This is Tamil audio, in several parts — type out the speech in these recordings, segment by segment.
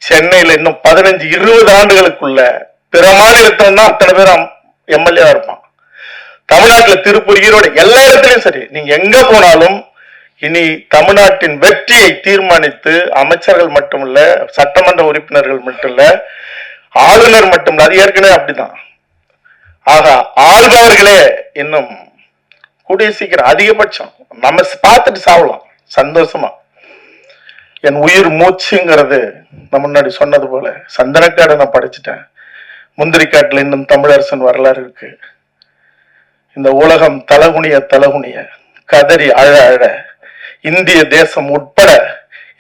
சென்னையில இன்னும் 15-20 ஆண்டுகளுக்குள்ள பிற மாநிலத்துல தான் அத்தனை பேரும் எம்எல்ஏ இருப்பான். தமிழ்நாட்டில் திருப்பூர், ஈரோடு எல்லா இடத்துலயும் சரி, நீங்க எங்க போனாலும் இனி தமிழ்நாட்டின் வெற்றியை தீர்மானித்து அமைச்சர்கள் மட்டுமல்ல, சட்டமன்ற உறுப்பினர்கள் மட்டும் இல்ல, ஆளுநர் மட்டும் அது ஏற்கனவே அப்படிதான். ஆக ஆள்பவர்களே இன்னும் கூடிய சீக்கிரம் அதிகபட்சம் நம்ம பார்த்துட்டு சாவலாம் சந்தோஷமா. என் உயிர் மூச்சுங்கிறது நான் முன்னாடி சொன்னது போல சந்தனக்காடு நான் படிச்சுட்டேன். முந்திரிக்காட்டுல இன்னும் தமிழரசன் வரலாறு இருக்கு. இந்த உலகம் தலகுனிய கதறி அழ அழ இந்திய தேசம் உட்பட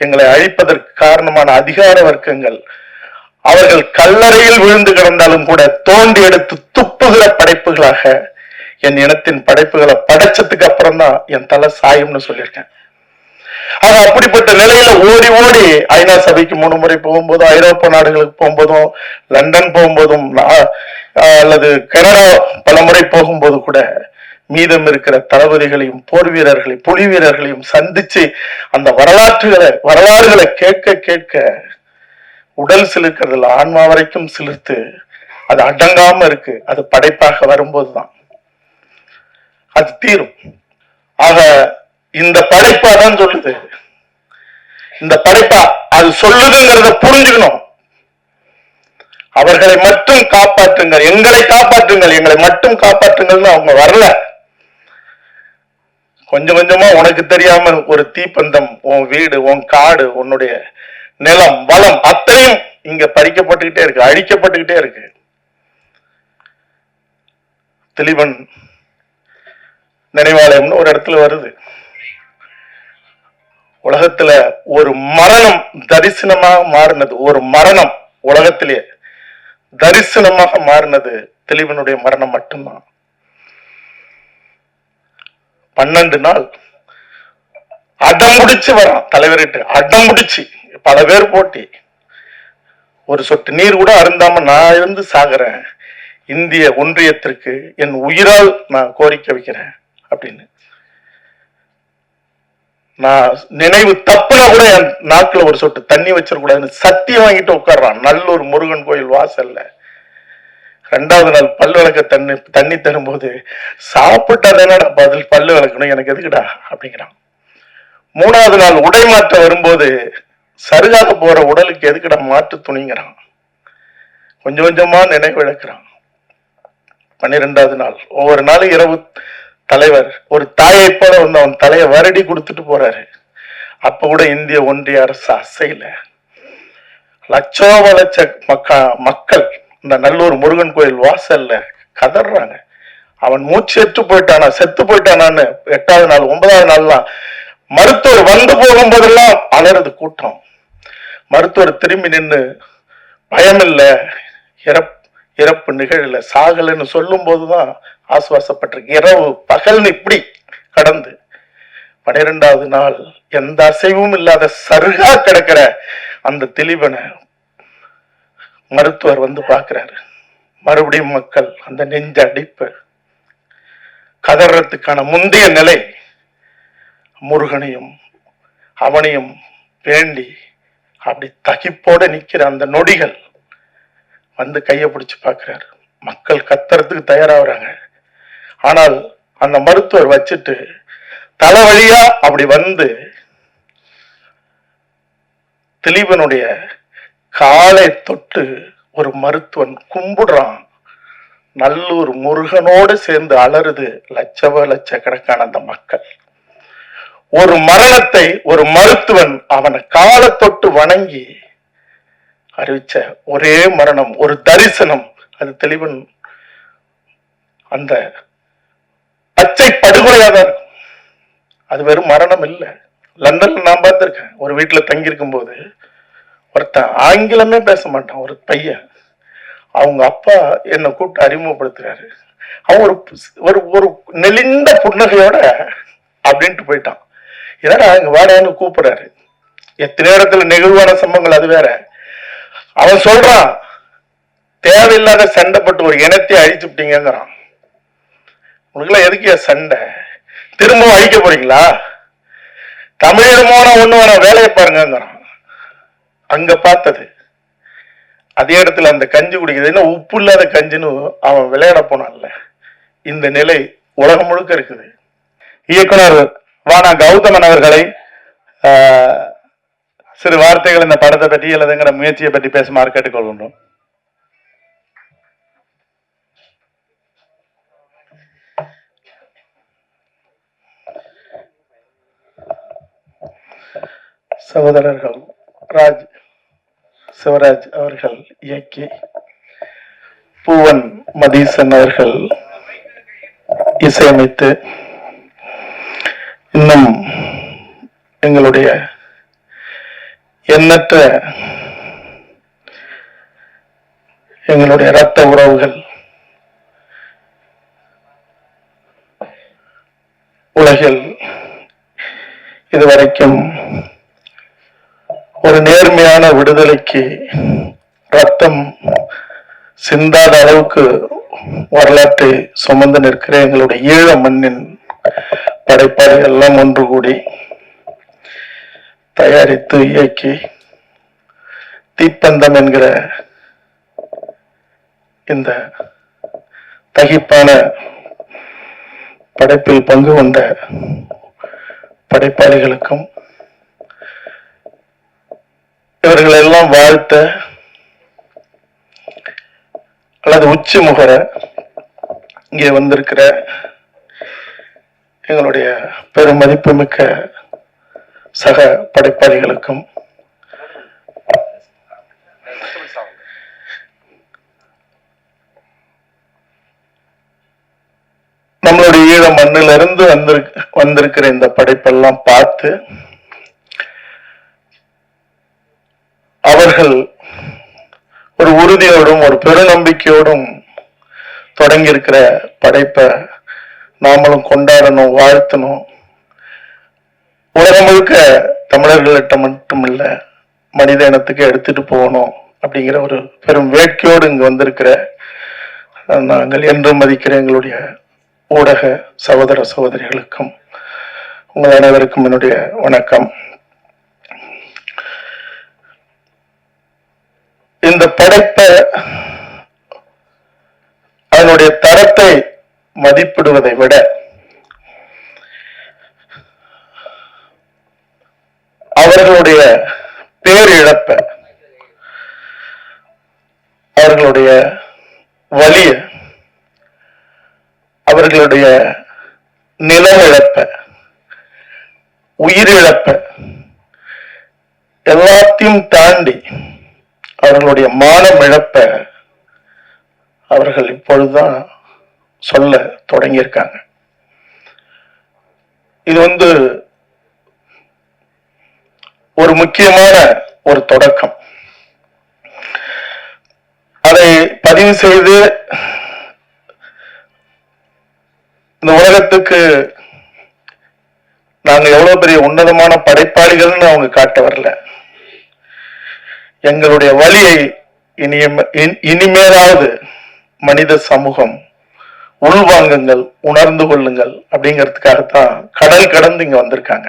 எங்களை அழிப்பதற்கு காரணமான அதிகார வர்க்கங்கள் அவர்கள் கல்லறையில் விழுந்து கிடந்தாலும் கூட தோண்டி எடுத்து துப்புகிற படைப்புகளாக என் இனத்தின் படைப்புகளை படைச்சதுக்கு அப்புறம் தான் என் தலை சாயும்னு சொல்லியிருக்கேன். ஆக அப்படிப்பட்ட நிலையில ஓடி ஓடி ஐநா சபைக்கு 3 முறை போகும்போதும், ஐரோப்பா நாடுகளுக்கு போகும்போதும், லண்டன் போகும்போதும், அல்லது கனடா பல முறை போகும்போது கூட மீதம் இருக்கிற தளபதிகளையும் போர் வீரர்களையும் புலி வீரர்களையும் சந்திச்சு அந்த வரலாறுகளை கேட்க கேட்க உடல் சிலிர்க்கிறதுல ஆன்மா வரைக்கும் சிலிர்த்து அது அடங்காம இருக்கு. அது படைப்பாக வரும்போதுதான் அது தீரும். ஆக இந்த படைப்பா தான் சொல்லுது. இந்த படைப்பா அது சொல்லுதுங்கிறத புரிஞ்சுக்கணும். அவர்களை மட்டும் காப்பாற்றுங்கள், எங்களை காப்பாற்றுங்கள், எங்களை மட்டும் காப்பாற்றுங்கள்னு அவங்க வரல. கொஞ்சம் கொஞ்சமா உனக்கு தெரியாம ஒரு தீப்பந்தம், உன் வீடு, உன் காடு, உன்னுடைய நிலம், வளம் அத்தனையும் இங்க பறிக்கப்பட்டுக்கிட்டே இருக்கு, அழிக்கப்பட்டுக்கிட்டே இருக்கு. திலீபன் நினைவாலயம்னு ஒரு இடத்துல வருது. உலகத்துல ஒரு மரணம் தரிசனமாக மாறினது, ஒரு மரணம் உலகத்திலே தரிசனமாக மாறினது திலீபனுடைய மரணம் மட்டும்தான். 12 நாள் அடம்பிடிச்சு வரான் தலைவர்கிட்ட, அடம்பிடிச்சு பல பேர் போட்டி. ஒரு சொட்டு நீர் கூட அருந்தாம நான் இருந்து சாகிறேன், இந்திய ஒன்றியத்திற்கு என் உயிரால் நான் கோரிக்கை வைக்கிறேன் அப்படின்னு. நான் நினைவு தப்புனா கூட என் நாக்குல ஒரு சொட்டு தண்ணி வச்சிடக்கூடாதுன்னு சத்தியம் வாங்கிட்டு உட்கார்றான் நல்லூர் முருகன் கோயில் வாசல்ல. 2வது நாள் பல்லு விளக்க தண்ணி தரும்போது, சாப்பிட்டாதானடா பதில் பல்லு விளக்கணும், எனக்கு எதுக்குடா அப்படிங்கிறான். 3வது நாள் உடை மாற்ற வரும்போது, சருகாக போற உடலுக்கு எதுக்குடா மாற்று துணிங்கிறான். கொஞ்சம் கொஞ்சமா நினைவு இழக்கிறான். 12வது நாள் ஒவ்வொரு நாளும் இரவு தலைவர் ஒரு தாயை போல வந்து அவன் தலையை வருடி கொடுத்துட்டு போறாரு. அப்ப கூட இந்திய ஒன்றிய அரசு அசைல. லட்சோப லட்ச மக்கள் இந்த நல்லூர் முருகன் கோயில் வாசல்ல கதறாங்க. அவன் மூச்சேற்று போயிட்டானா, செத்து போயிட்டானான்னு 8வது நாள் 9வது நாள்லாம் மருத்துவர் வந்து போகும்போதெல்லாம் அலறுது கூட்டம். மருத்துவர் திரும்பி நின்று பயமில்ல, இறப்பு நிகழல, சாகலன்னு சொல்லும் போதுதான் ஆசுவாசப்பட்டிருக்கு. இரவு பகல்னு இப்படி கடந்து 12வது நாள் எந்த அசைவும் இல்லாத சருகா கிடக்கிற அந்த திலீபனை மருத்துவர் வந்து பார்க்கிறாரு. மறுபடியும் மக்கள் அந்த நெஞ்ச அடிப்பு, கதறத்துக்கான முந்தைய நிலை, முருகனையும் அவனையும் வேண்டி அப்படி தகிப்போட நிக்கிற அந்த நொடிகள் வந்து கையை பிடிச்சு பார்க்கிறாரு. மக்கள் கத்துறதுக்கு தயாராகிறாங்க. ஆனால் அந்த மருத்துவர் வச்சுட்டு தலைவழியா அப்படி வந்து திலீபனுடைய காலை தொட்டு ஒரு மருத்துவன் கும்பிடுறான். நல்லூர் முருகனோடு சேர்ந்து அலறுது லட்சக்கணக்கான அந்த மக்கள். ஒரு மரணத்தை ஒரு மருத்துவன் அவனை காலை தொட்டு வணங்கி அறிவிச்ச ஒரே மரணம், ஒரு தரிசனம், அது திலீபன் அந்த பச்சை படுகொலையா தான் இருக்கும். அது வெறும் மரணம் இல்லை. லண்டன்ல நான் பார்த்திருக்கேன். ஒரு வீட்டுல தங்கி இருக்கும் போது ஒருத்தன் ஆங்கிலமே பேச மாட்டான், ஒரு பையன். அவங்க அப்பா என்னை கூப்பிட்டு அறிமுகப்படுத்துறாரு. அவன் ஒரு ஒரு நெளிந்த புன்னகையோட அப்படின்ட்டு போயிட்டான். இதனால அங்க வாடான்னு கூப்பிடுறாரு. எத்தனை நேரத்துல நெகிழ்வான சம்பவங்கள் அது வேற. அவன் சொல்றான், தேவையில்லாத சண்டைப்பட்டு ஒரு இனத்தை அழிச்சுட்டீங்கிறான். உங்களுக்குலாம் எதுக்கு சண்டை? திரும்பவும் அழிக்க போறீங்களா? தமிழிடமான ஒண்ணு வேணா வேலையை பாருங்கிறான். அங்க பார்த்தது அதே இடத்துல அந்த கஞ்சி குடிக்கிறது என்ன உப்பு இல்லாத கஞ்சின்னு அவன் விளையாட போனான்ல. இந்த நிலை உலகம் முழுக்க இருக்குது. இயக்குனர் வானா கௌதமன் அவர்களை சிறு வார்த்தைகள் இந்த படத்தை பற்றி அல்லதுங்கிற முயற்சியை பற்றி பேசுமாறு கேட்டுக்கொள்கின்றோம். சகோதரர்கள் ராஜ் சிவராஜ் அவர்கள் இயக்கி, பூவன் மதீசன் அவர்கள் இசையமைத்து, இன்னும் எங்களுடைய எண்ணற்ற எங்களுடைய இரத்த உறவுகள் உலகில் இதுவரைக்கும் ஒரு நேர்மையான விடுதலைக்கு ரத்தம் சிந்தாத அளவுக்கு வரலாற்றை சுமந்து நிற்கிற எங்களுடைய ஈழ மண்ணின் படைப்பாளிகள் எல்லாம் ஒன்று கூடி தயாரித்து இயக்கி தீப்பந்தம் என்கிற இந்த தகிப்பான படைப்பில் பங்கு கொண்ட படைப்பாளிகளுக்கும் இவர்கள் எல்லாம் வாழ்த்த அல்லது உச்சி முகர இங்கே வந்திருக்கிற எங்களுடைய பெருமதிப்புமிக்க சக படைப்பாளிகளுக்கும் நம்மளுடைய ஈழ மண்ணிலிருந்து வந்திருக்கிற இந்த படைப்பெல்லாம் பார்த்து அவர்கள் ஒரு உறுதியோடும் ஒரு பெருநம்பிக்கையோடும் தொடங்கி இருக்கிற படைப்பை நாமளும் கொண்டாடணும், வாழ்த்தணும். உலகம் முழுக்க தமிழர்கள்ட்ட மட்டுமில்ல மனித இனத்துக்கு எடுத்துட்டு போகணும் அப்படிங்கிற ஒரு பெரும் வேட்கையோடு இங்கு வந்திருக்கிற நாங்கள் என்று மதிக்கிற எங்களுடைய ஊடக சகோதர சகோதரிகளுக்கும் உங்கள் அனைவருக்கும் என்னுடைய வணக்கம். இந்த படைப்பை அதனுடைய தரத்தை மதிப்பிடுவதை விட அவர்களுடைய பேரிழப்ப, அவர்களுடைய வலிய, அவர்களுடைய நிலமிழப்ப, உயிரிழப்ப எல்லாத்தையும் தாண்டி அவர்களுடைய மானம் இழப்ப அவர்கள் இப்பொழுதுதான் சொல்ல தொடங்கியிருக்காங்க. இது ஒரு முக்கியமான ஒரு தொடக்கம். அதை பதிவு செய்து இந்த உலகத்துக்கு நாங்க எவ்வளவு பெரிய உன்னதமான படைப்பாளிகள்னு அவங்க காட்ட வரல. எங்களுடைய வலியை இனிமேலாவது மனித சமூகம் உள்வாங்குங்கள், உணர்ந்து கொள்ளுங்கள் அப்படிங்கிறதுக்காகத்தான் கடல் கடந்து இங்க வந்திருக்காங்க.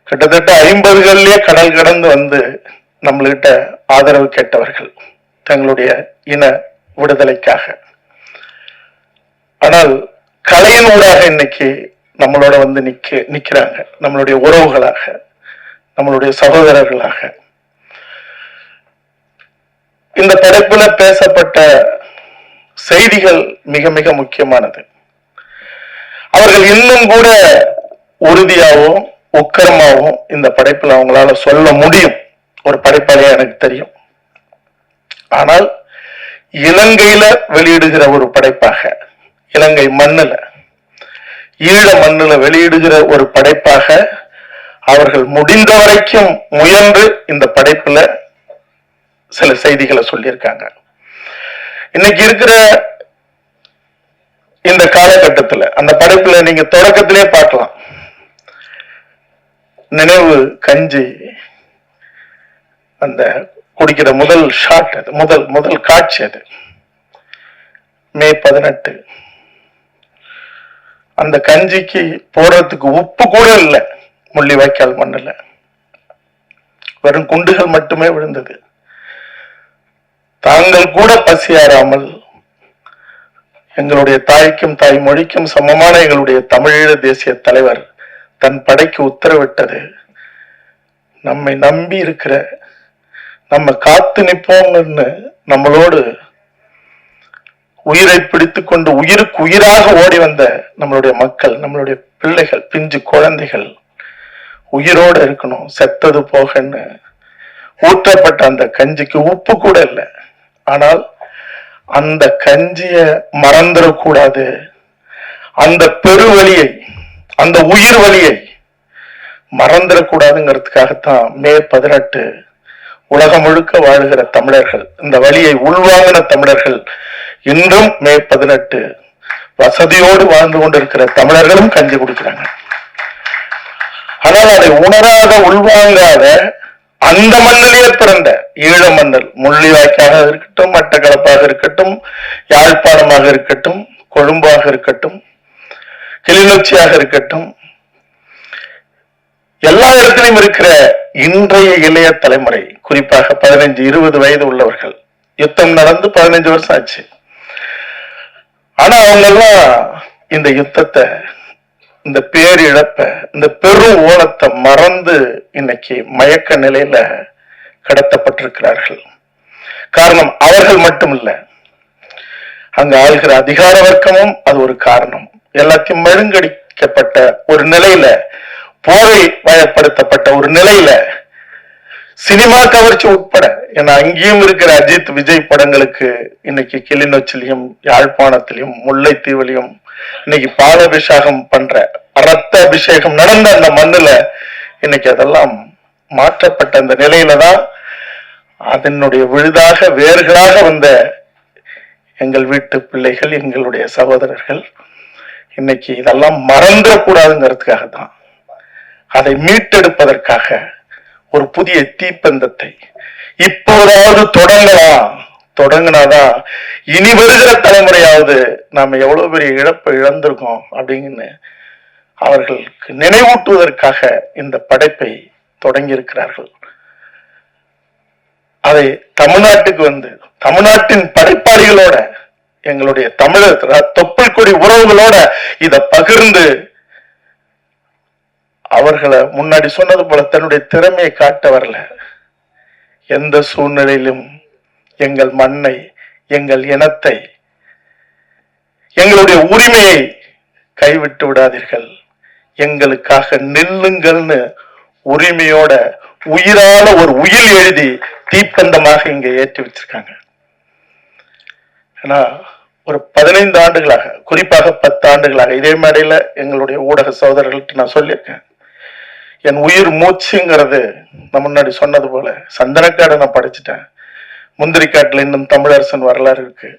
கிட்டத்தட்ட 50களிலே கடல் கடந்து வந்து நம்மள்கிட்ட ஆதரவு கேட்டவர்கள் தங்களுடைய இன விடுதலைக்காக. ஆனால் கலையின் ஊடாக இன்னைக்கு நம்மளோட வந்து நிக்கிறாங்க, நம்மளுடைய உறவுகளாக, நம்மளுடைய சகோதரர்களாக. இந்த படைப்புல பேசப்பட்ட செய்திகள் மிக மிக முக்கியமானது. அவர்கள் இன்னும் கூட உறுதியாகவும் உக்கரமாகவும் இந்த படைப்புல அவங்களால சொல்ல முடியும். ஒரு படைப்பாளியா எனக்கு தெரியும். ஆனால் இலங்கையில வெளியிடுகிற ஒரு படைப்பாக, இலங்கை மண்ணுல, ஈழ மண்ணுல வெளியிடுகிற ஒரு படைப்பாக அவர்கள் முடிந்த வரைக்கும் முயன்று இந்த படைப்புல சில செய்திகளை சொல்லியிருக்காங்க. இன்னைக்கு இருக்கிற இந்த காலகட்டத்துல அந்த படைப்புல நீங்க தொடக்கத்திலே பார்க்கலாம். நினைவு கஞ்சி அந்த குடிக்கிற முதல் ஷாட், அது முதல் காட்சி. அது மே 18. அந்த கஞ்சிக்கு போடுறதுக்கு உப்பு கூட இல்லை. முள்ளிவாய்க்கால் மண்ணுல வெறும் குண்டுகள் மட்டுமே விழுந்தது. தாங்கள் கூட பசியாராமல் எங்களுடைய தாய்க்கும் தாய் மொழிக்கும் சமமான எங்களுடைய தமிழீழ தேசிய தலைவர் தன் படைக்கு உத்தரவிட்டது நம்மை நம்பி இருக்கிற, நம்ம காத்து நிற்போம்னு நம்மளோடு உயிரை பிடித்துக் கொண்டு உயிருக்கு உயிராக ஓடி வந்த நம்மளுடைய மக்கள், நம்மளுடைய பிள்ளைகள், பிஞ்சு குழந்தைகள் உயிரோடு இருக்கணும், செத்தது போகன்னு ஊற்றப்பட்ட அந்த கஞ்சிக்கு உப்பு கூட இல்லை. ஆனால் அந்த கஞ்சிய மறந்துடக்கூடாது, அந்த பெருவழியை, அந்த உயிர் வழியை மறந்துடக்கூடாதுங்கிறதுக்காகத்தான் மே 18 உலகம் முழுக்க வாழ்கிற தமிழர்கள், இந்த வழியை உள்வாங்கின தமிழர்கள் இன்றும் மே 18 வசதியோடு வாழ்ந்து கொண்டிருக்கிற தமிழர்களும் கஞ்சி குடிக்கிறாங்க. ஆனால் அதை உணராத, உள்வாங்காத, அந்த மண்ணிலேயே பிறந்த ஈழ மன்னல், முள்ளிவாய்க்காக இருக்கட்டும், மட்டக்களப்பாக இருக்கட்டும், யாழ்ப்பாணமாக இருக்கட்டும், கொழும்பாக இருக்கட்டும், கிளிநொச்சியாக இருக்கட்டும், எல்லா இடத்திலும் இருக்கிற இன்றைய இளைய தலைமுறை, குறிப்பாக 15-20 வயது உள்ளவர்கள், யுத்தம் நடந்து 15 வருஷம் ஆச்சு. ஆனா அவங்க எல்லாம் இந்த யுத்தத்தை, இந்த பேரிழப்ப, இந்த பெரும் ஓலத்தை மறந்து இன்னைக்கு மயக்க நிலையில கடத்தப்பட்டிருக்கிறார்கள். காரணம் அவர்கள் மட்டும் இல்ல, அங்க ஆள்கிற அதிகார வர்க்கமும் அது ஒரு காரணம். எல்லாத்தையும் மழுங்கடிக்கப்பட்ட ஒரு நிலையில, போரை வயப்படுத்தப்பட்ட ஒரு நிலையில, சினிமா கவர்ச்சி உட்பட, ஏன்னா அங்கேயும் இருக்கிற அஜித் விஜய் படங்களுக்கு இன்னைக்கு கிளிநொச்சிலையும் யாழ்ப்பாணத்திலையும் முல்லைத்தீவிலையும் இன்னைக்கு பாலாபிஷேகம் பண்ற, ரத்த அபிஷேகம் நடந்த அந்த மண்ணுல இன்னைக்கு அதெல்லாம் மாற்றப்பட்ட அந்த நிலையில தான் அதனுடைய விழுதாக, வேர்களாக வந்த எங்கள் வீட்டு பிள்ளைகள், எங்களுடைய சகோதரர்கள் இன்னைக்கு இதெல்லாம் மறந்துடக்கூடாதுங்கிறதுக்காக தான், அதை மீட்டெடுப்பதற்காக ஒரு புதிய தீப்பந்தத்தை இப்போதாவது தொடங்கினாதான் இனி வருகிற தலைமுறையாவது நாம எவ்வளவு பெரிய இழப்பை இழந்திருக்கோம் அப்படின்னு அவர்களுக்கு நினைவூட்டுவதற்காக இந்த படைப்பை தொடங்கி இருக்கிறார்கள். அதை தமிழ்நாட்டுக்கு வந்து தமிழ்நாட்டின் படைப்பாளிகளோட, எங்களுடைய தமிழர் தொப்புள் கொடி உறவுகளோட இதை பகிர்ந்து அவர்களை முன்னாடி சொன்னது போல தன்னுடைய திறமையை காட்ட வரல. எந்த சூழ்நிலையிலும் எங்கள் மண்ணை, எங்கள் இனத்தை, எங்களுடைய உரிமையை கைவிட்டு விடாதீர்கள், எங்களுக்காக நில்லுங்கள்னு உரிமையோட உயிரான ஒரு உயிர் எழுதி தீப்பந்தமாக இங்க ஏற்றி வச்சிருக்காங்க. ஏன்னா ஒரு 15 ஆண்டுகளாக, குறிப்பாக 10 ஆண்டுகளாக இதே மேடையில எங்களுடைய ஊடக சகோதரர்கள்ட்ட நான் சொல்லியிருக்கேன், என் உயிர் மூச்சுங்கிறது நான் முன்னாடி சொன்னது போல சந்தனக்காடை நான் படிச்சுட்டேன், முந்திரிக்காட்டுல இன்னும் தமிழரசன் வரலாறு இருக்கு.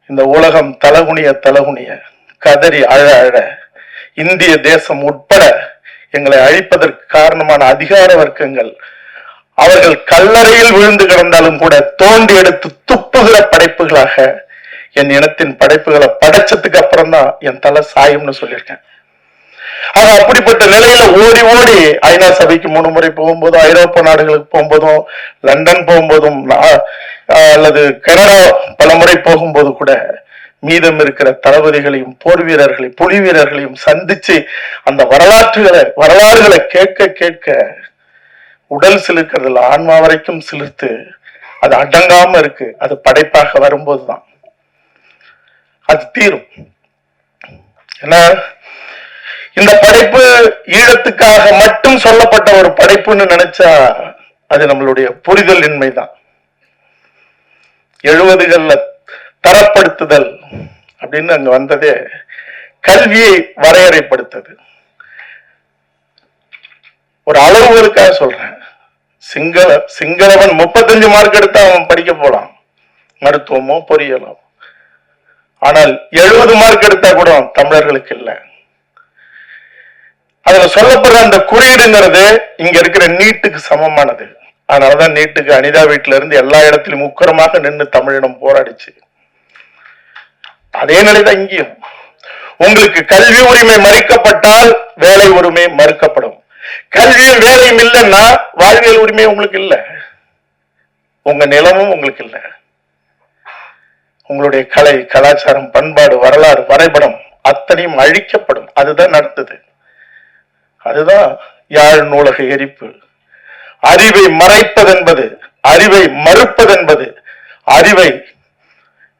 இந்த உலகம் தலகுனிய கதறி அழ இந்திய தேசம் உட்பட எங்களை அழிப்பதற்கு காரணமான அதிகார வர்க்கங்கள் அவர்கள் கல்லறையில் விழுந்து கிடந்தாலும் கூட தோண்டி எடுத்து துப்புகிற படைப்புகளாக என் இனத்தின் படைப்புகளை படைச்சதுக்கு அப்புறம் தான் என் தலை சாயும்னு சொல்லியிருக்கேன். ஆக அப்படிப்பட்ட நிலையில ஓடி ஓடி ஐநா சபைக்கு 3 முறை போகும்போதும், ஐரோப்பா நாடுகளுக்கு போகும்போதும், லண்டன் போகும்போதும், அல்லது கனடா பல முறை போகும்போது கூட மீதம் இருக்கிற தளபதிகளையும் போர் வீரர்களையும் புலி வீரர்களையும் சந்திச்சு அந்த வரலாறுகளை கேட்க உடல் சிலிர்க்கிறதுல ஆன்மா வரைக்கும் சிலிர்த்து அது அடங்காம இருக்கு. அது படைப்பாக வரும்போதுதான் அது தீரும். ஏன்னா இந்த படைப்பு ஈழத்துக்காக மட்டும் சொல்லப்பட்ட ஒரு படைப்புன்னு நினைச்சா அது நம்மளுடைய புரிதல் இன்மைதான். 70களில் தரப்படுத்துதல் அப்படின்னு அங்க வந்ததே கல்வியை வரையறைப்படுத்தது. ஒரு அளவுகளுக்காக சொல்றேன். சிங்களவன் 35 மார்க் எடுத்தா அவன் படிக்க போலாம், மருத்துவமோ பொறியியலோ. ஆனால் 70 மார்க் எடுத்தா கூட தமிழர்களுக்கு இல்லை. அதுல சொல்லப்படுற அந்த குறியீடுங்கிறது இங்க இருக்கிற நீட்டுக்கு சமமானது. அதனாலதான் நீட்டுக்கு அனிதா வீட்டுல இருந்து எல்லா இடத்திலும் உக்கரமாக நின்று தமிழினம் போராடிச்சு. அதே நிலைதான் இங்கேயும். உங்களுக்கு கல்வி உரிமை மறுக்கப்பட்டால் வேலை உரிமை மறுக்கப்படும். கல்வியும் வேலையும் இல்லைன்னா வாழ்வியல் உரிமை உங்களுக்கு இல்லை. உங்க நிலமும் உங்களுக்கு இல்லை. உங்களுடைய கலை, கலாச்சாரம், பண்பாடு, வரலாறு, வரைபடம் அத்தனையும் அழிக்கப்படும். அதுதான் நடந்தது. அதுதான் யாழ் நூலக எரிப்பு. அறிவை மறைப்பதென்பது, அறிவை மறுப்பதென்பது, அறிவை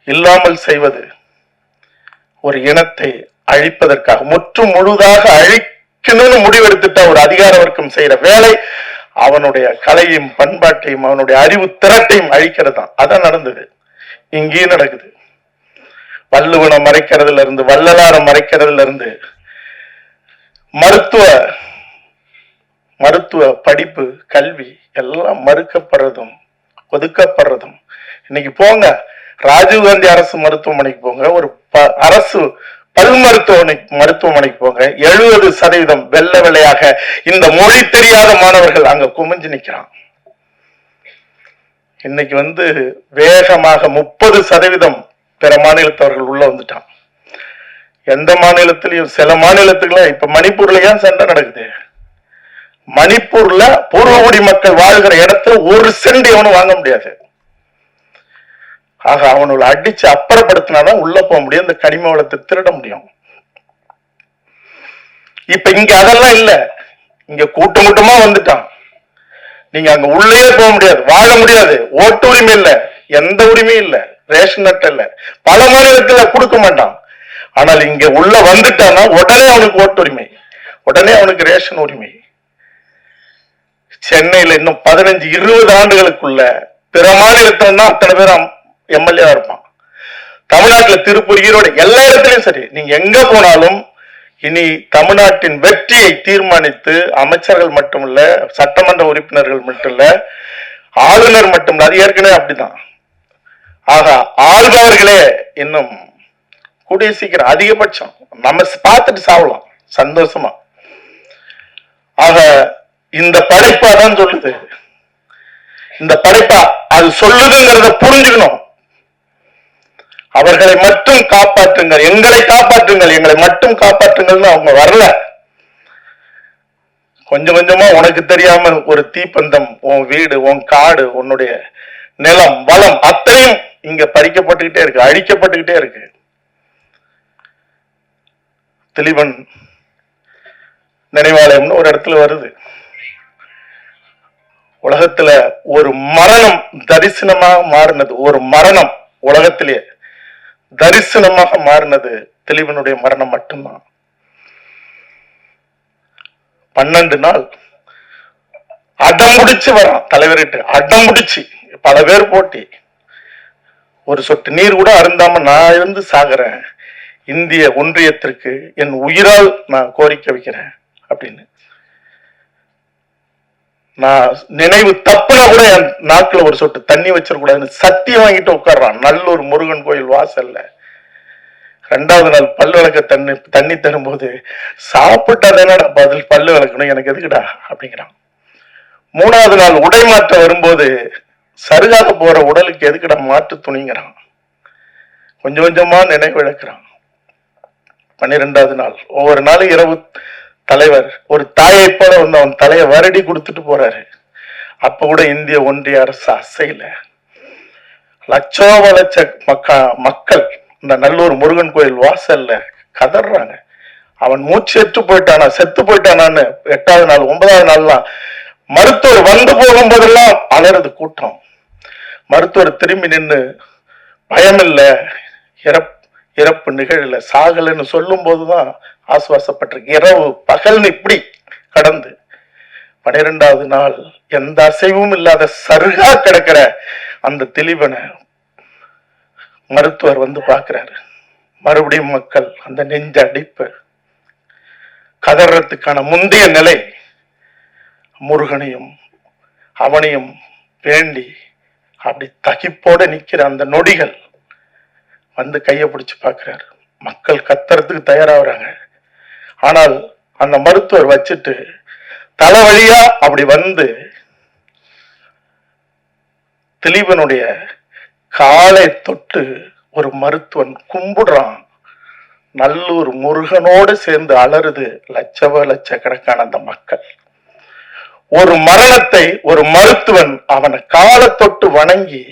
இல்லாமல் செய்வது, ஒரு இனத்தை அழிப்பதற்காக முற்றும் முழுதாக அழிக்கணும்னு முடிவெடுத்துட்ட ஒரு அதிகார வர்க்கம் செய்யற வேலை அவனுடைய கலையும் பண்பாட்டையும் அவனுடைய அறிவு திரட்டையும் அழிக்கிறது தான். அதான் நடந்தது. இங்கேயும் நடக்குது. வள்ளுவனை மறைக்கிறதுல இருந்து, வள்ளலாரை மறைக்கிறதுல இருந்து, மருத்துவ படிப்பு, கல்வி எல்லாம் மறுக்கப்படுறதும் ஒதுக்கப்படுறதும். இன்னைக்கு போங்க, ராஜீவ்காந்தி அரசு மருத்துவமனைக்கு போங்க, ஒரு அரசு பல் மருத்துவமனைக்கு போங்க, 70% வெள்ளை வெள்ளையாக இந்த மொழி தெரியாத மாணவர்கள் அங்க குமிஞ்சு நிக்கிறான். இன்னைக்கு வேகமாக 30% பிற மாநிலத்தவர்கள் உள்ள வந்துட்டான். எந்த மாநிலத்திலையும், சில மாநிலத்துக்குள்ள இப்ப மணிப்பூர்ல ஏன் சண்டை நடக்குது? மணிப்பூர்ல பூர்வகுடி மக்கள் வாழ்கிற இடத்துல ஒரு சென்ட் எவனும் வாங்க முடியாது. ஆக அவனுள்ள அடிச்சு அப்புறப்படுத்தினாதான் உள்ள போக முடியும், இந்த கனிம வளத்தை திருட முடியும். இப்ப இங்க அதெல்லாம் இல்ல. இங்க கூட்டமா வந்துட்டான். நீங்க அங்க உள்ளே போக முடியாது, வாழ முடியாது, ஓட்டு உரிமை இல்ல, எந்த உரிமையும் இல்ல, ரேஷன் அட்டை இல்ல. பல மாநிலத்துல கொடுக்க மாட்டான். ஆனால் இங்க உள்ள வந்துட்டான்னா உடனே அவனுக்கு ஓட்டு உரிமை, உடனே அவனுக்கு ரேஷன் உரிமை. சென்னையில இன்னும் 15-20 ஆண்டுகளுக்குள்ள பிற மாநிலத்துல தான் அத்தனை பேர் எம்எல்ஏ இருப்பான். தமிழ்நாட்டுல திருப்பூர், ஈரோடு எல்லா இடத்துலயும் சரி, நீங்க எங்க போனாலும் இனி தமிழ்நாட்டின் வெற்றியை தீர்மானித்து அமைச்சர்கள் மட்டுமல்ல, சட்டமன்ற உறுப்பினர்கள் மட்டும் இல்ல, ஆளுநர் மட்டும் இல்ல, அது ஏற்கனவே அப்படிதான். ஆக ஆள்பவர்களே இன்னும் கூடிய சீக்கிரம் அதிகபட்சம் நம்ம பார்த்துட்டு சாவலாம் சந்தோஷமா. ஆக இந்த படைப்பா தான் சொல்லுது. இந்த படைப்பா அது சொல்லுதுங்கிறத புரிஞ்சுக்கணும். அவர்களை மட்டும் காப்பாற்றுங்கள், எங்களை காப்பாற்றுங்கள், எங்களை மட்டும் காப்பாற்றுங்கள்னு அவங்க வரல. கொஞ்சம் கொஞ்சமா உனக்கு தெரியாம ஒரு தீப்பந்தம், உன் வீடு, உன் காடு, உன்னுடைய நிலம், வளம் அத்தனையும் இங்க பறிக்கப்பட்டுக்கிட்டே இருக்கு, அழிக்கப்பட்டுக்கிட்டே இருக்கு. திலீபன் நினைவாலயம்னு ஒரு இடத்துல வருது. உலகத்துல ஒரு மரணம் தரிசனமாக மாறினது, ஒரு மரணம் உலகத்திலேயே தரிசனமாக மாறினது திலீபனுடைய மரணம் மட்டும்தான். 12 நாள் அடம் முடிச்சு வரான் தலைவர்கிட்ட, அடம் முடிச்சு பல பேர் போட்டி. ஒரு சொட்டு நீர் கூட அருந்தாம நான் இருந்து சாகிறேன், இந்திய ஒன்றியத்திற்கு என் உயிரால் நான் கோரிக்கை வைக்கிறேன் அப்படின்னு. நான் நினைவு தப்புனா கூட என் நாக்குல ஒரு சொட்டு தண்ணி வச்சிடக்கூடாதுன்னு சத்தியம் வாங்கிட்டு உட்கார்றான் நல்லூர் முருகன் கோயில் வாசல்ல. 2வது நாள் பல்லு விளக்க தண்ணி தரும்போது, சாப்பிட்டா தானே பதில் பல்லு விளக்கணும், எனக்கு எதுக்குடா அப்படிங்கிறான். 3வது நாள் உடை மாற்ற வரும்போது, சருகாக போற உடலுக்கு எதுக்குடா மாற்று துணிங்கிறான். கொஞ்சம் கொஞ்சமா நினைவு இழக்கிறான். 12வது நாள் ஒவ்வொரு நாளும் இரவு தலைவர் ஒரு தாயை போல அவன் தலையை வருடி கொடுத்துட்டு போறாரு. அப்ப கூட இந்திய ஒன்றிய அரசு அசைல. லட்சோப லட்ச மக்கள் இந்த நல்லூர் முருகன் கோயில் வாசல்ல கதறாங்க. அவன் மூச்சேற்று போயிட்டானா, செத்து போயிட்டானான்னு 8வது நாள் 9வது நாள்லாம் மருத்துவர் வந்து போகும்போதெல்லாம் அலறது கூட்டம். மருத்துவர் திரும்பி நின்று பயமில்லை, இறப்பு நிகழல, சாகலன்னு சொல்லும் போதுதான் ஆசுவாசப்பட்டிருக்கு. இரவு பகல்னு இப்படி கடந்து 12வது நாள் எந்த அசைவும் இல்லாத சருகா கிடக்கிற அந்த திலீபனை மருத்துவர் வந்து பார்க்கிறாரு. மறுபடியும் மக்கள் அந்த நெஞ்ச அடிப்பு, கதறத்துக்கான முந்தைய நிலை, முருகனையும் அவனையும் வேண்டி அப்படி தகிப்போட நிக்கிற அந்த நொடிகள் வந்து கையை பிடிச்சு பார்க்கிறாரு. மக்கள் கத்துறதுக்கு தயாராகிறாங்க. ஆனால் அந்த மருத்துவர் வச்சுட்டு தலைவலியா அப்படி வந்து திலீபனுடைய காலை தொட்டு ஒரு மருத்துவன் கும்பிடுறான். நல்லூர் முருகனோடு சேர்ந்து அலறுது லட்சக்கணக்கான அந்த மக்கள். ஒரு மரணத்தை ஒரு மருத்துவன் அவனை காலை தொட்டு வணங்கி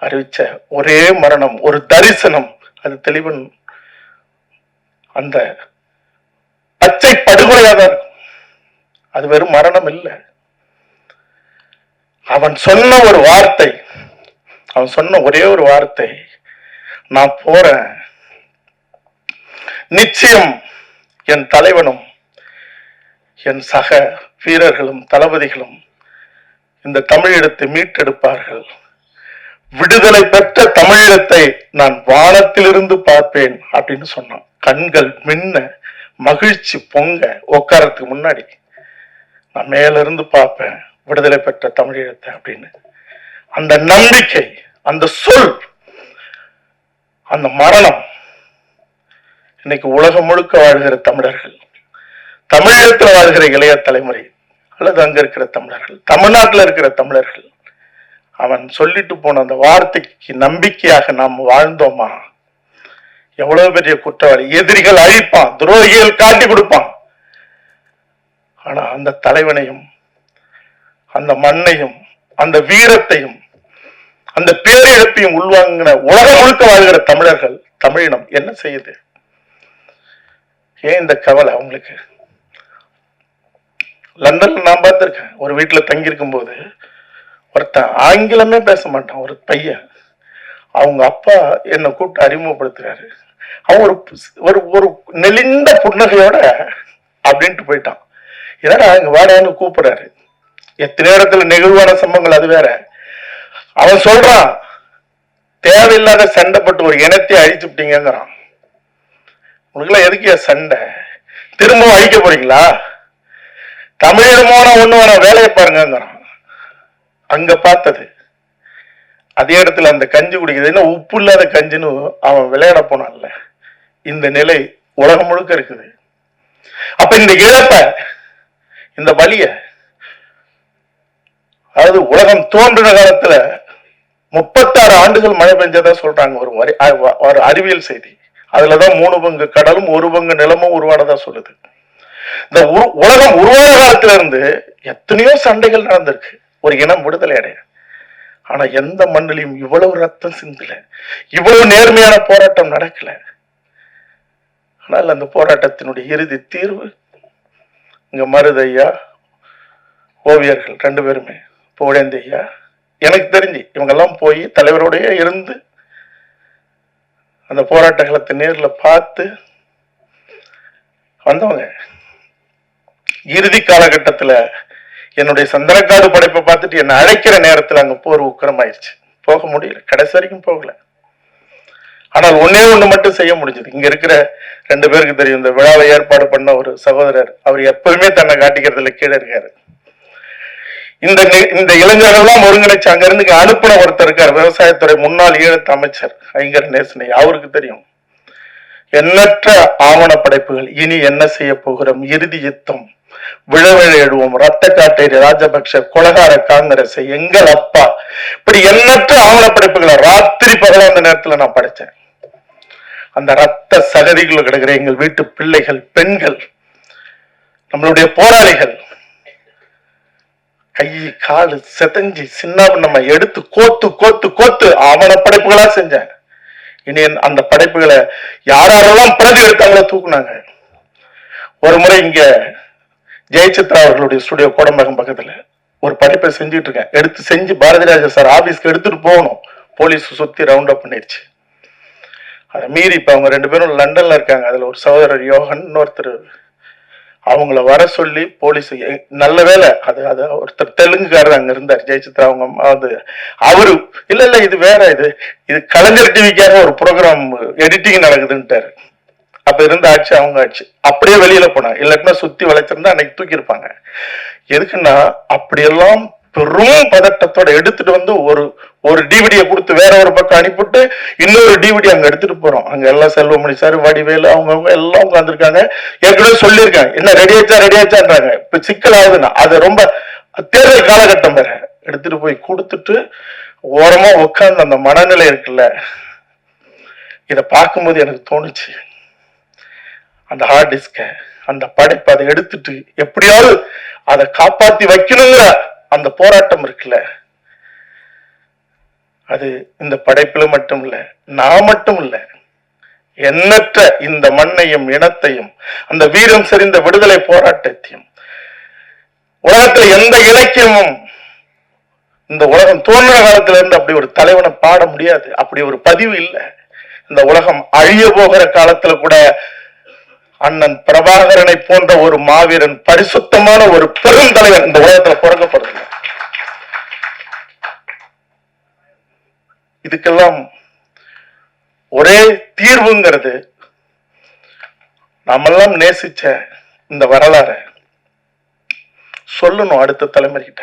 அறிவிச்ச ஒரே மரணம், ஒரு தரிசனம். அது தெளிவன் அந்த பச்சை படுகொலையாதான் இருக்கும். அது வெறும் மரணம் இல்லை. அவன் சொன்ன ஒரு வார்த்தை, அவன் சொன்ன ஒரே ஒரு வார்த்தை, நான் போறேன், நிச்சயம் என் தலைவனும் என் சக வீரர்களும் தளபதிகளும் இந்த தமிழீழத்தை மீட்டெடுப்பார்கள், விடுதலை பெற்ற தமிழீழத்தை நான் வானத்திலிருந்து பார்ப்பேன் அப்படின்னு சொன்னான். கண்கள் மின்ன, மகிழ்ச்சி பொங்க, உட்காரத்துக்கு முன்னாடி நான் மேல இருந்து பார்ப்பேன் விடுதலை பெற்ற தமிழீழத்தை அப்படின்னு. அந்த நம்பிக்கை, அந்த சொல், அந்த மரணம் இன்னைக்கு உலகம் முழுக்க வாழ்கிற தமிழர்கள், தமிழகத்தில் வாழ்கிற இளைய தலைமுறை அல்லது அங்க இருக்கிற தமிழர்கள், தமிழ்நாட்டில் இருக்கிற தமிழர்கள், அவன் சொல்லிட்டு போன அந்த வார்த்தைக்கு நம்பிக்கையாக நாம் வாழ்ந்தோமா? எவ்வளவு பெரிய குற்றவாளி, எதிரிகள் அழிப்பான், துரோகிகள் காட்டி கொடுப்பான். ஆனா அந்த தலைவனையும் அந்த மண்ணையும் அந்த வீரத்தையும் அந்த பேரிழப்பையும் உள்வாங்கின உலகம் முழுக்க வாழ்கிற தமிழர்கள், தமிழினம் என்ன செய்யுது? ஏன் இந்த கவலை அவங்களுக்கு? லண்டன்ல நான் பார்த்திருக்கேன், ஒரு வீட்டுல தங்கி இருக்கும் போது ஒருத்தன் ஆங்கிலமே பேச மாட்டான், ஒரு பையன். அவங்க அப்பா என்னை கூப்பிட்டு அறிமுகப்படுத்துறாரு. அவன் ஒரு ஒரு நெளிந்த புன்னகையோட அப்படின்ட்டு போயிட்டான். ஏன்னா அங்க வாடான்னு கூப்பிடுறாரு. எத்தனை நேரத்துல நெகிழ்வான சம்பவங்கள், அது வேற. அவன் சொல்றான், தேவையில்லாத சண்டைப்பட்டு ஒரு இனத்தை அழிச்சுட்டீங்கிறான். உங்களுக்குலாம் எதுக்கு சண்டை? திரும்பவும் அழிக்க போறீங்களா? தமிழீழமான ஒண்ணு வேணா, வேலையை பாருங்கிறான். அங்க பார்த்தது அதே இடத்துல அந்த கஞ்சி குடிக்கிறது, என்ன உப்பு இல்லாத கஞ்சின்னு அவன் விளையாட போனான்ல. இந்த நிலை உலகம் முழுக்க இருக்குது. அப்ப இந்த இழப்ப, இந்த வலிய, அதாவது உலகம் தோன்றின காலத்துல 36 ஆண்டுகள் மழை பெஞ்சதா சொல்றாங்க ஒரு அறிவியல் செய்தி. அதுலதான் 3 பங்கு கடலும் 1 பங்கு நிலமும் உருவானதா சொல்லுது. இந்த உலகம் உருவான காலத்துல இருந்து எத்தனையோ சண்டைகள் நடந்திருக்கு ஒரு இனம் விடுதலை அடைய. ஆனா எந்த மண்ணிலையும் இவ்வளவு ரத்தம் சிந்தல, இவ்வளவு நேர்மையான போராட்டம் நடக்கல. ஆனால் அந்த போராட்டத்தினுடைய இறுதி தீர்வு இங்க மருதையா, ஓவியர்கள் 2 பேருமே, புகழேந்தையா, எனக்கு தெரிஞ்சு இவங்கெல்லாம் போய் தலைவரோடய இருந்து அந்த போராட்ட காலத்தை நேர்ல பார்த்து வந்தவங்க. இறுதி காலகட்டத்துல என்னுடைய சந்தனக்காடு படைப்பை பார்த்துட்டு என்னை அழைக்கிற நேரத்துல அங்க போர் உக்கிரமாயிருச்சு, போக முடியல, கடைசி வரைக்கும் போகல. ஆனால் ஒன்னே ஒண்ணு மட்டும் செய்ய முடிஞ்சது. இங்க இருக்கிற 2 பேருக்கு தெரியும், இந்த விழாவை ஏற்பாடு பண்ண ஒரு சகோதரர், அவர் எப்பவுமே தன்னை காட்டிக்கிறதுல கீழே இருக்காரு. இந்த இளைஞர்கள்லாம் ஒருங்கிணைச்சு அங்க இருந்து அனுப்பின ஒருத்தர் இருக்கார், விவசாயத்துறை முன்னாள் ஈழத்து அமைச்சர் ஐங்கர் நேசனை. அவருக்கு தெரியும் எண்ணற்ற ஆவண படைப்புகள். இனி என்ன செய்ய போகிறோம், இறுதி யுத்தம், விழவிழ எழுவோம், ரத்த காட்டேரி ராஜபக்ஷ, கொலகார காங்கிரஸ், எங்கள் அப்பா, இப்படி எண்ணற்ற ஆவண படைப்புகளை ராத்திரி பகல அந்த நேரத்துல நான் படிச்சேன். அந்த ரத்த சகதிகள் கிடக்கிற எங்கள் வீட்டு பிள்ளைகள், பெண்கள், நம்மளுடைய போராளிகள் கை காலு செதஞ்சி சின்ன நம்ம எடுத்து கோத்து கோத்து கோத்து ஆவண படைப்புகளா செஞ்சேன். இனி அந்த படைப்புகளை யாரெல்லாம் பிரதி எடுத்தாங்களோ தூக்குனாங்க. ஒரு முறை இங்க ஜெயசித்ரா அவர்களுடைய ஸ்டுடியோ கோடம்பாக்கம் பக்கத்துல ஒரு படைப்பை செஞ்சுட்டு இருக்கேன். எடுத்து செஞ்சு பாரதிராஜா சார் ஆபீஸ்க்கு எடுத்துட்டு போகணும், போலீஸ் சுத்தி ரவுண்ட் அப் பண்ணிருச்சு. அதை மீறி இப்ப அவங்க 2 பேரும் லண்டன்ல இருக்காங்க. அதுல ஒரு சகோதரர் யோகன், இன்னொருத்தர், அவங்கள வர சொல்லி போலீஸ், நல்ல வேலை அது அது ஒருத்தர் தெலுங்குக்காரர் அங்க இருந்தார், ஜெயசித்ரா அவங்க அவரு இல்ல இது வேற, இது கலைஞர் டிவிக்காக ஒரு ப்ரோக்ராம் எடிட்டிங் நடக்குதுன்ட்டாரு. அப்ப இருந்த ஆட்சி அவங்க ஆட்சி, அப்படியே வெளியில போனாங்க. இல்லாட்டினா சுத்தி வளைச்சிருந்தா அன்னைக்கு தூக்கி இருப்பாங்க. எதுக்குன்னா அப்படியெல்லாம் பெரும் பதட்டத்தோட எடுத்துட்டு வந்து ஒரு டிவிடியை கொடுத்து வேற ஒரு பக்கம் அனுப்பிட்டு இன்னொரு டிவிடி அங்க எடுத்துட்டு போறோம். அங்க எல்லாம் செல்வமணி சார், வடிவேலு, அவங்க எல்லாம் உட்காந்துருக்காங்க. ஏற்கனவே சொல்லியிருக்காங்க, என்ன ரெடியாச்சான்றாங்க. இப்ப சிக்கல் ஆகுதுன்னா அது ரொம்ப தேர்தல் காலகட்டம் வேற. எடுத்துட்டு போய் கொடுத்துட்டு ஓரமா உட்கார்ந்து அந்த மனநிலை இருக்குல்ல, இத பார்க்கும்போது எனக்கு தோணுச்சு, அந்த ஹார்ட் டிஸ்க, அந்த படைப்பை அதை எடுத்துட்டு எப்படியாவது அதை காப்பாத்தி வைக்கணுங்கிற அந்த போராட்டம் இருக்குல்ல, அது இந்த படைப்புல மட்டும் இல்ல, நான் மட்டும் இல்ல, எண்ணற்ற இந்த மண்ணையும் இனத்தையும் அந்த வீரம் செறிந்த விடுதலை போராட்டத்தையும் உலகத்துல எந்த இலக்கியமும் இந்த உலகம் தோன்ற காலத்துல இருந்து அப்படி ஒரு தலைவனை பாட முடியாது. அப்படி ஒரு பதிவு இல்லை. இந்த உலகம் அழிய போகிற காலத்துல கூட அண்ணன் பிரபாகரனை போன்ற ஒரு மாவீரன், பரிசுத்தமான ஒரு பெரும் தலைவன் இந்த உலகத்துல பிறக்கப்படுது. இதுக்கெல்லாம் ஒரே தீர்வுங்கிறது நாமெல்லாம் நேசிச்ச இந்த வரலாறு சொல்லணும் அடுத்த தலைமுறைகிட்ட.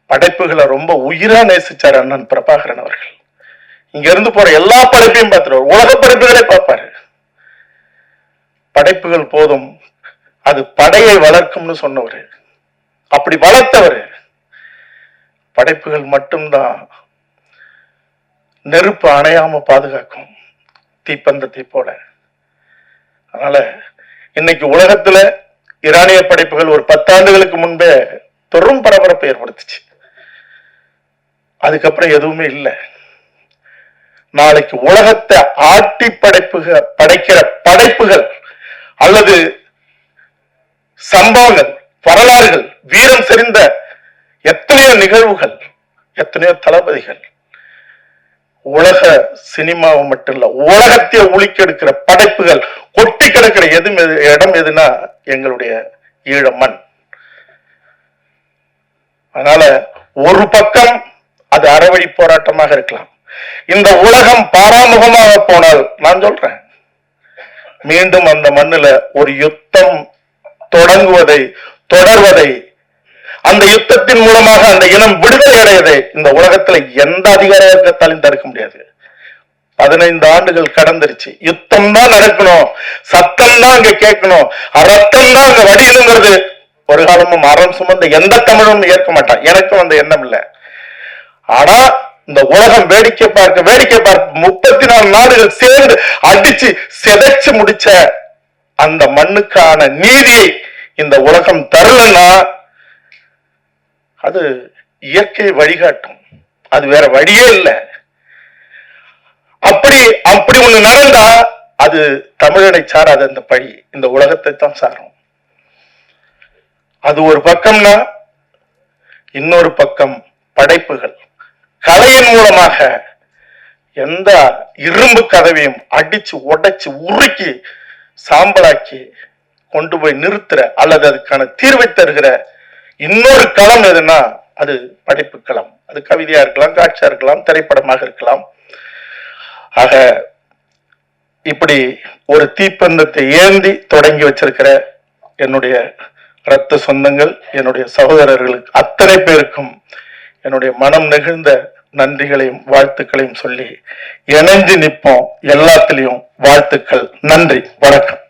படைப்புகளை ரொம்ப உயிரா நேசிச்சார் அண்ணன் பிரபாகரன் அவர்கள். இங்க இருந்து போற எல்லா படைப்பையும் பார்த்துருவார், உலக படைப்புகளை பார்ப்பாரு. படைப்புகள் போதும், அது படையை வளர்க்கும்னு சொன்னவர், அப்படி வளர்த்தவர். படைப்புகள் மட்டும்தான் நெருப்பு அணையாம பாதுகாக்கும், தீப்பந்தத்தை போல. அதனால இன்னைக்கு உலகத்துல ஈரானிய படைப்புகள் ஒரு 10 ஆண்டுகளுக்கு முன்பே பெரும் பரபரப்பை ஏற்படுத்துச்சு. அதுக்கப்புறம் எதுவுமே இல்லை. நாளைக்கு உலகத்தை ஆட்டி படைக்கிற படைப்புகள் அல்லது சம்பவங்கள், வரலாறுகள், வீரம் செறிந்த எத்தனையோ நிகழ்வுகள், எத்தனையோ தளபதிகள், உலக சினிமாவை மட்டும் இல்ல, உலகத்தையே உலுக்கெடுக்கிற படைப்புகள் கொட்டி கிடக்கிற இடம் எதுனா எங்களுடைய ஈழ மண். அதனால ஒரு பக்கம் அது அறவழி போராட்டமாக இருக்கலாம். இந்த உலகம் பாராமுகமாக போனால் நான் சொல்றேன், மீண்டும் அந்த மண்ணில் ஒரு யுத்தம் தொடர்வதை, அந்த யுத்தத்தின் மூலமாக அந்த இனம் விடுதலை அடையதை இந்த உலகத்துல எந்த அதிகாரத்தாலும் தடுக்க முடியாது. 15 ஆண்டுகள் கடந்துருச்சு. யுத்தம் தான் நடக்கணும், சத்தம் தான் அங்க கேட்கணும், ரத்தம் தான் அங்க வடியணுங்கிறது ஒரு காலமும் அறம் சுமந்த எந்த தமிழும் ஏற்க மாட்டான். எனக்கும் அந்த எண்ணம் இல்லை. ஆனா இந்த உலகம் வேடிக்கை பார்க்க 34 நாடுகள் சேர்ந்து அடிச்சு சிதைச்சு முடிச்ச அந்த மண்ணுக்கான நீதியை இந்த உலகம் தரலன்னா அது இயற்கை வழிகாட்டும், அது வேற வழியே இல்லை. அப்படி ஒண்ணு நடந்தா அது தமிழனை சாராது, அந்த பழி இந்த உலகத்தை தான் சாரும். அது ஒரு பக்கம்னா, இன்னொரு பக்கம் படைப்புகள், கலையின் மூலமாக எந்த இரும்பு கதவையும் அடிச்சு உடைச்சு உருக்கி சாம்பலாக்கி கொண்டு போய் நிறுத்துற அல்லது அதுக்கான தீர்வை தருகிற இன்னொரு களம் எதுனா அது படைப்பு களம். அது கவிதையா இருக்கலாம், காட்சியா இருக்கலாம், திரைப்படமாக இருக்கலாம். ஆக இப்படி ஒரு தீப்பந்தத்தை ஏந்தி தொடங்கி வச்சிருக்கிற என்னுடைய இரத்த சொந்தங்கள், என்னுடைய சகோதரர்களுக்கு அத்தனை பேருக்கும் என்னுடைய மனம் நெகிழ்ந்த நன்றிகளையும் வாழ்த்துக்களையும் சொல்லி இணைஞ்சு நிற்போம். எல்லாத்திலையும் வாழ்த்துக்கள். நன்றி, வணக்கம்.